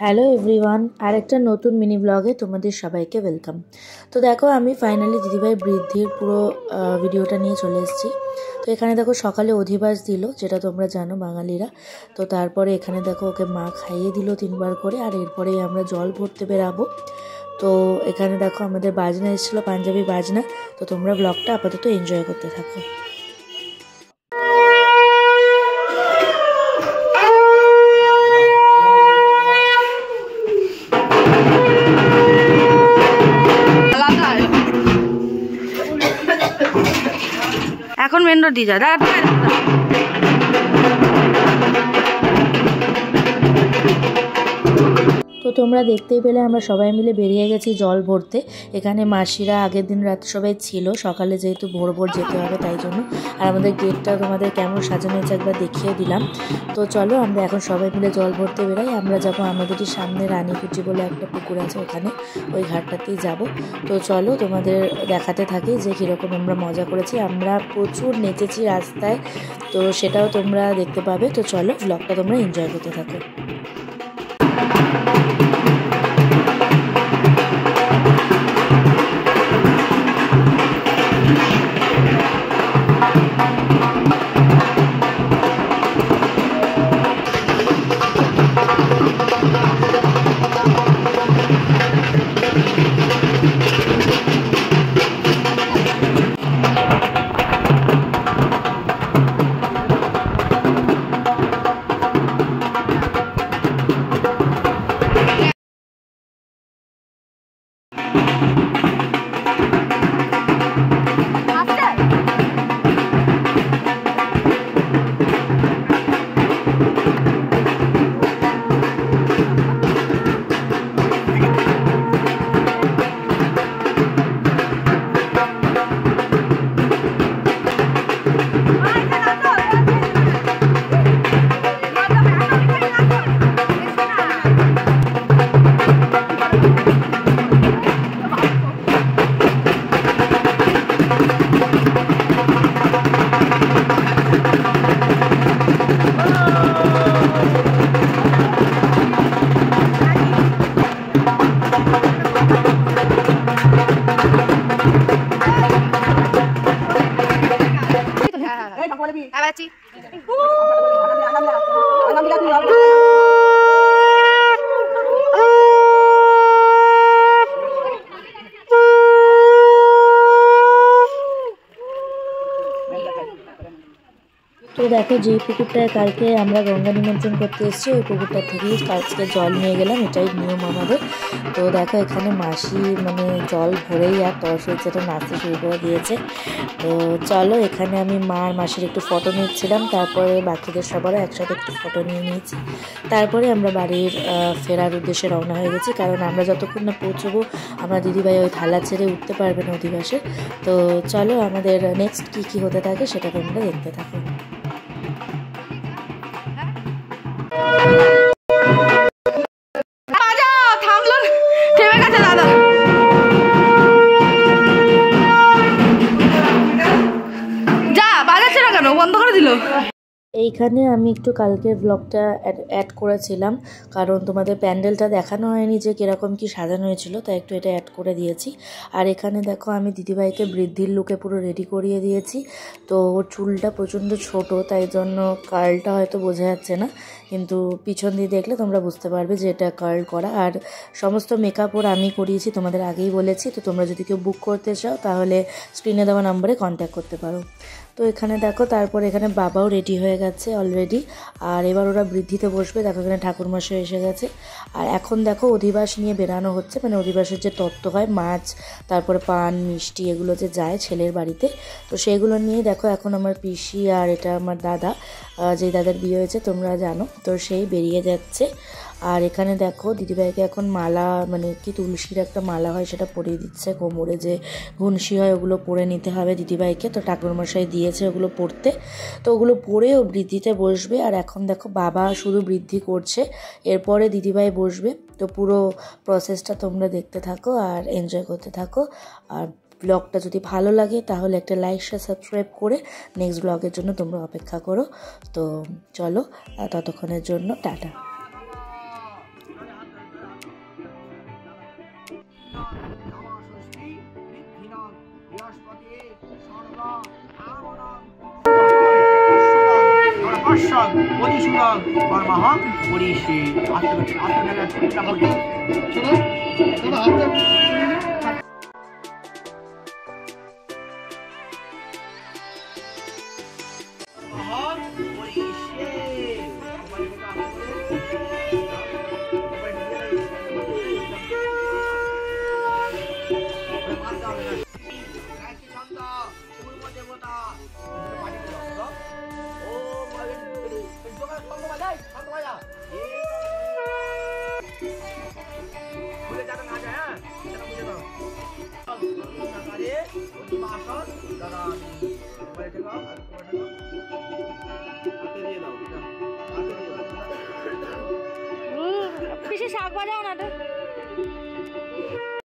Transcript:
Hello everyone, আর একটা নতুন mini ব্লগে তোমাদের সবাইকে ওয়েলকাম। তো দেখো, আমি ফাইনালি দিদিভাই বৃদ্ধির পুরো ভিডিওটা নিয়ে চলে এসেছি। তো এখানে দেখো সকালে অধিবাস দিল, যেটা তোমরা জানো বাঙালিরা। তো তারপরে এখানে দেখো ওকে মা খাইয়ে দিল 3বার করে, আর এরপরেই আমরা জল ভরতে বেরাবো। তো এখানে দেখো আমাদের বাজনা এসেছিলো, পাঞ্জাবি বাজনা। তো তোমরা ব্লগটা আপাতত এনজয় করতে থাকো। এখন মেন রোড দিয়ে যা। তো তোমরা দেখতেই পেলে আমরা সবাই মিলে বেরিয়ে গেছি জল ভরতে। এখানে মাসিরা আগের দিন রাত সবাই ছিল, সকালে যেহেতু ভোর ভোর যেতে হবে তাই জন্য। আর আমাদের গেটটা তোমাদের কেমন সাজানো হয়েছে একবার দেখিয়ে দিলাম। তো চলো আমরা এখন সবাই মিলে জল ভরতে বেরোই। আমরা যাবো আমাদেরই সামনে রানীকুচি বলে একটা পুকুর আছে, ওখানে ওই ঘাটটাতেই যাব। তো চলো তোমাদের দেখাতে থাকি যে কীরকম আমরা মজা করেছি। আমরা প্রচুর নেচেছি রাস্তায়, তো সেটাও তোমরা দেখতে পাবে। তো চলো ব্লগটা তোমরা এনজয় করতে থাকো। তো দেখো, যে পুকুরটায় কালকে আমরা গঙ্গা নিমন্ত্রণ করতে এসেছি, ওই পুকুরটা থেকেই আজকে জল নিয়ে গেলাম, এটাই নিয়ম আমাদের। তো দেখো এখানে মাসি জল ভরেই আর তরসইটা নাচতে শুরু করে দিয়েছে। তো চলো, এখানে আমি মা আর মাসির একটু ফটো নিচ্ছিলাম, তারপরে বাকিদের সবারও একসাথে একটু ফটো নিয়ে নিয়েছি। তারপরে আমরা বাড়ির ফেরার উদ্দেশ্যে রওনা হয়ে গেছি, কারণ আমরা যতক্ষণ না পৌঁছবো আমরা দিদিভাই ওই থালা ছেড়ে উঠতে পারবে না অধিবাসে। তো চলো, আমাদের নেক্সট কী হতে থাকে সেটা তোমরা দেখতে থাকো। এইখানে আমি একটু কালকের ব্লগটা অ্যাড করেছিলাম, কারণ তোমাদের প্যান্ডেলটা দেখানো হয়নি যে কীরকম কি সাজানো হয়েছিল, তাই একটু এটা অ্যাড করে দিয়েছি। আর এখানে দেখো আমি দিদিভাইকে বৃদ্ধির লুকে পুরো রেডি করিয়ে দিয়েছি। তো ওর চুলটা প্রচণ্ড ছোট, তাই জন্য কার্লটা হয়তো বোঝা যাচ্ছে না, কিন্তু পিছন দিয়ে দেখলে তোমরা বুঝতে পারবে যে এটা কার্ল করা। আর সমস্ত মেকআপ ওর আমি করিয়েছি, তোমাদের আগেই বলেছি। তো তোমরা যদি কেউ বুক করতে চাও তাহলে স্ক্রিনে দেওয়া নাম্বারে কন্ট্যাক্ট করতে পারো। তো এখানে দেখো, তারপর এখানে বাবাও রেডি হয়ে গেছে অলরেডি। আর এবার ওরা বৃদ্ধিতে বসবে। দেখো এখানে ঠাকুরমশাই এসে গেছে। আর এখন দেখো অধিবাস নিয়ে বেরানো হচ্ছে, অধিবাসের যে তত্ত্ব হয়, মাছ, তারপরে পান মিষ্টি এগুলো যে যায় ছেলের বাড়িতে, তো সেগুলো নিয়ে দেখো এখন আমার পিসি আর এটা আমার দাদা, যেই দাদার বিয়ে হয়েছে তোমরা জানো, তো সেই বেরিয়ে যাচ্ছে। আর এখানে দেখো দিদিভাইকে এখন মালা, কি তুলসীর একটা মালা হয় সেটা পরিয়ে দিচ্ছে। কোমরে যে ঘুনসি হয় ওগুলো পরে নিতে হবে দিদিভাইকে, তো ঠাকুরমশাই দিয়েছে ওগুলো পরতে। তো ওগুলো পরে ও বৃদ্ধিতে বসবে। আর এখন দেখো বাবা শুধু বৃদ্ধি করছে, এরপরে দিদিভাই বসবে। তো পুরো প্রসেসটা তোমরা দেখতে থাকো আর এনজয় করতে থাকো। আর ব্লগটা যদি ভালো লাগে তাহলে একটা লাইক শেয়ার সাবস্ক্রাইব করে নেক্সট ব্লগের জন্য তোমরা অপেক্ষা করো। তো চলো, ততক্ষণের জন্য টাটা। পিসি শাক বাজাও না তো।